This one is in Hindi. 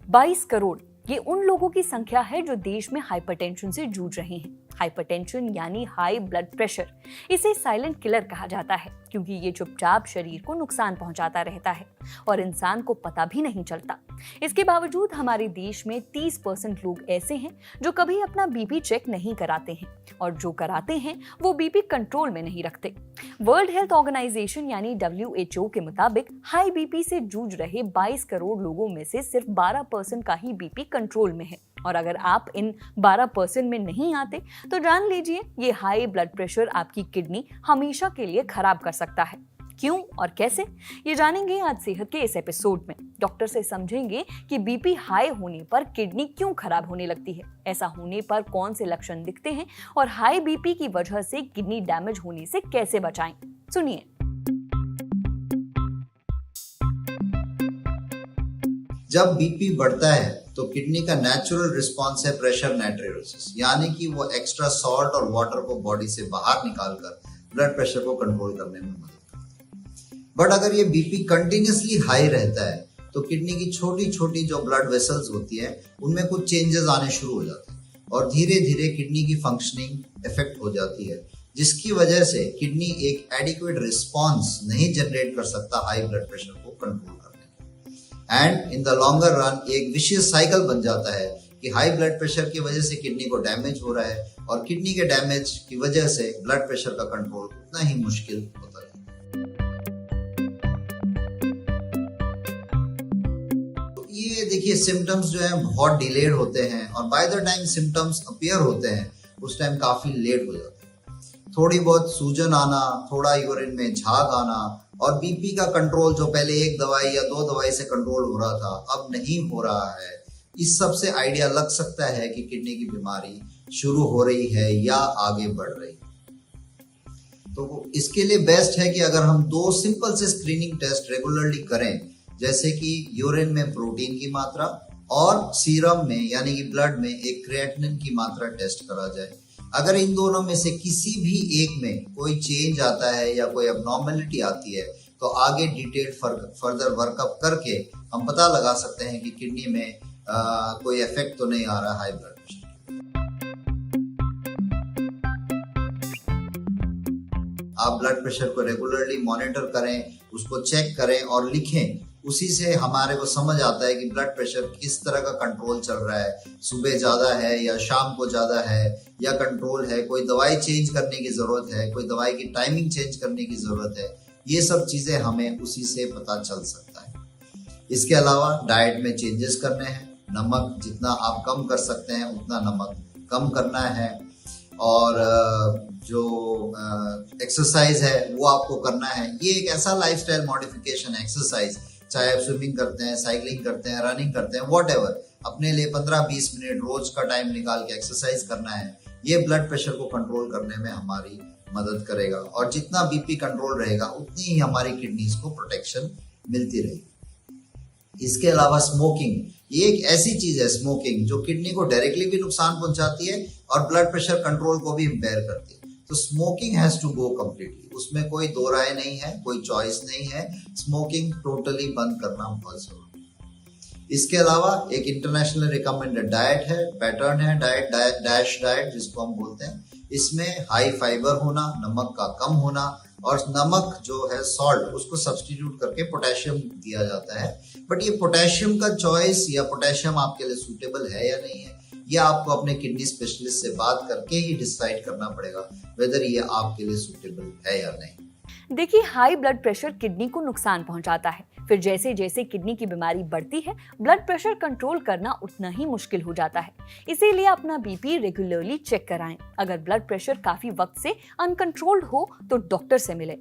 22 करोड़ ये उन लोगों की संख्या है जो देश में हाइपरटेंशन से जूझ रहे हैं। हाइपरटेंशन यानी हाई ब्लड प्रेशर, इसे साइलेंट किलर कहा जाता है क्योंकि ये चुपचाप शरीर को नुकसान पहुंचाता रहता है और इंसान को पता भी नहीं चलता। इसके बावजूद हमारे देश में 30% लोग ऐसे हैं जो कभी अपना बीपी चेक नहीं कराते हैं और जो कराते हैं वो बीपी कंट्रोल में नहीं रखते। वर्ल्ड हेल्थ ऑर्गेनाइजेशन यानी WHO के मुताबिक हाई बीपी से जूझ रहे 22 करोड़ लोगों में से सिर्फ 12% का ही बीपी कंट्रोल में है और अगर आप इन 12% में नहीं आते तो जान लीजिए ये हाई ब्लड प्रेशर आपकी किडनी हमेशा के लिए खराब कर सकता है। क्यों और कैसे, ये जानेंगे आज सेहत के इस एपिसोड में। डॉक्टर से समझेंगे कि बीपी हाई होने पर किडनी क्यों खराब होने लगती है, ऐसा होने पर कौन से लक्षण दिखते हैं और हाई बीपी की वजह से किडनी डैमेज होने से कैसे बचाएं। सुनिए। जब बीपी बढ़ता है तो किडनी का नेचुरल रिस्पॉन्स है प्रेशर नाइट्रोलिसिस, यानी कि वो एक्स्ट्रा सॉल्ट और वाटर को बॉडी से बाहर निकालकर ब्लड प्रेशर को कंट्रोल करने में मदद करता है। बट अगर ये बीपी कंटिन्यूसली हाई रहता है तो किडनी की छोटी छोटी जो ब्लड वेसल्स होती है उनमें कुछ चेंजेस आने शुरू हो जाते हैं और धीरे धीरे किडनी की फंक्शनिंग इफेक्ट हो जाती है, जिसकी वजह से किडनी एक एडिक्वेट रिस्पॉन्स नहीं जनरेट कर सकता हाई ब्लड प्रेशर को कंट्रोल करने में। And in the longer run एक विशियस साइकिल बन जाता है कि हाई ब्लड प्रेशर की वजह से किडनी को डैमेज हो रहा है और किडनी के डैमेज की वजह से ब्लड प्रेशर का कंट्रोल उतना ही मुश्किल होता है। तो ये देखिए सिम्टम्स जो है बहुत डिलेड होते हैं और by the time symptoms appear होते हैं उस टाइम काफी लेट हो जाते हैं। थोड़ी बहुत सूजन आना, थोड़ा यूरिन में झाग आना और बीपी का कंट्रोल जो पहले एक दवाई या 2 दवाई से कंट्रोल हो रहा था अब नहीं हो रहा है, इस सब से आइडिया लग सकता है कि किडनी की बीमारी शुरू हो रही है या आगे बढ़ रही है। तो इसके लिए बेस्ट है कि अगर हम 2 सिंपल से स्क्रीनिंग टेस्ट रेगुलरली करें, जैसे कि यूरिन में प्रोटीन की मात्रा और सीरम में यानी कि ब्लड में एक क्रिएटिनिन की मात्रा टेस्ट करा जाए। अगर इन दोनों में से किसी भी एक में कोई चेंज आता है या कोई एबनॉर्मेलिटी आती है तो आगे डिटेल्ड फर्दर वर्कअप करके हम पता लगा सकते हैं कि किडनी में कोई इफेक्ट तो नहीं आ रहा हाई ब्लड प्रेशर। आप ब्लड प्रेशर को रेगुलरली मॉनिटर करें, उसको चेक करें और लिखें। उसी से हमारे को समझ आता है कि ब्लड प्रेशर किस तरह का कंट्रोल चल रहा है, सुबह ज्यादा है या शाम को ज्यादा है या कंट्रोल है, कोई दवाई चेंज करने की जरूरत है, कोई दवाई की टाइमिंग चेंज करने की जरूरत है। ये सब चीजें हमें उसी से पता चल सकता है। इसके अलावा डाइट में चेंजेस करने हैं, नमक जितना आप कम कर सकते हैं उतना नमक कम करना है और जो एक्सरसाइज है वो आपको करना है। ये एक ऐसा लाइफस्टाइल मॉडिफिकेशन है, एक्सरसाइज चाहे आप स्विमिंग करते हैं, साइकिलिंग करते हैं, रनिंग करते हैं, व्हाटएवर, अपने लिए 15-20 मिनट रोज का टाइम निकाल के एक्सरसाइज करना है। ये ब्लड प्रेशर को कंट्रोल करने में हमारी मदद करेगा और जितना बीपी कंट्रोल रहेगा उतनी ही हमारी किडनीज को प्रोटेक्शन मिलती रहेगी। इसके अलावा स्मोकिंग, ये एक ऐसी चीज है स्मोकिंग जो किडनी को डायरेक्टली भी नुकसान पहुंचाती है और ब्लड प्रेशर कंट्रोल को भी इम्पेयर करती है। तो smoking has to go completely, उसमें कोई दो राय नहीं है, कोई चॉइस नहीं है। स्मोकिंग टोटली बंद करना बहुत जरूरी है। इसके अलावा एक इंटरनेशनल रिकमेंडेड डाइट है, पैटर्न है डाइट, डैश डाइट जिसको हम बोलते हैं। इसमें हाई फाइबर होना, नमक का कम होना और नमक जो है सॉल्ट उसको सब्स्टिट्यूट करके पोटेशियम दिया जाता है। बट ये पोटेशियम का चॉइस या पोटेशियम आपके लिए सूटेबल है या नहीं है, ये आपको अपने किडनी स्पेशलिस्ट से बात करके ही डिसाइड करना पड़ेगा वेदर ये आपके लिए सूटेबल है या नहीं। देखिए, हाई ब्लड प्रेशर किडनी को नुकसान पहुंचाता है। फिर जैसे जैसे किडनी की बीमारी बढ़ती है ब्लड प्रेशर कंट्रोल करना उतना ही मुश्किल हो जाता है। इसीलिए अपना बीपी रेगुलरली चेक कराएं। अगर ब्लड प्रेशर काफी वक्त से अनकंट्रोल्ड हो तो डॉक्टर से मिलें।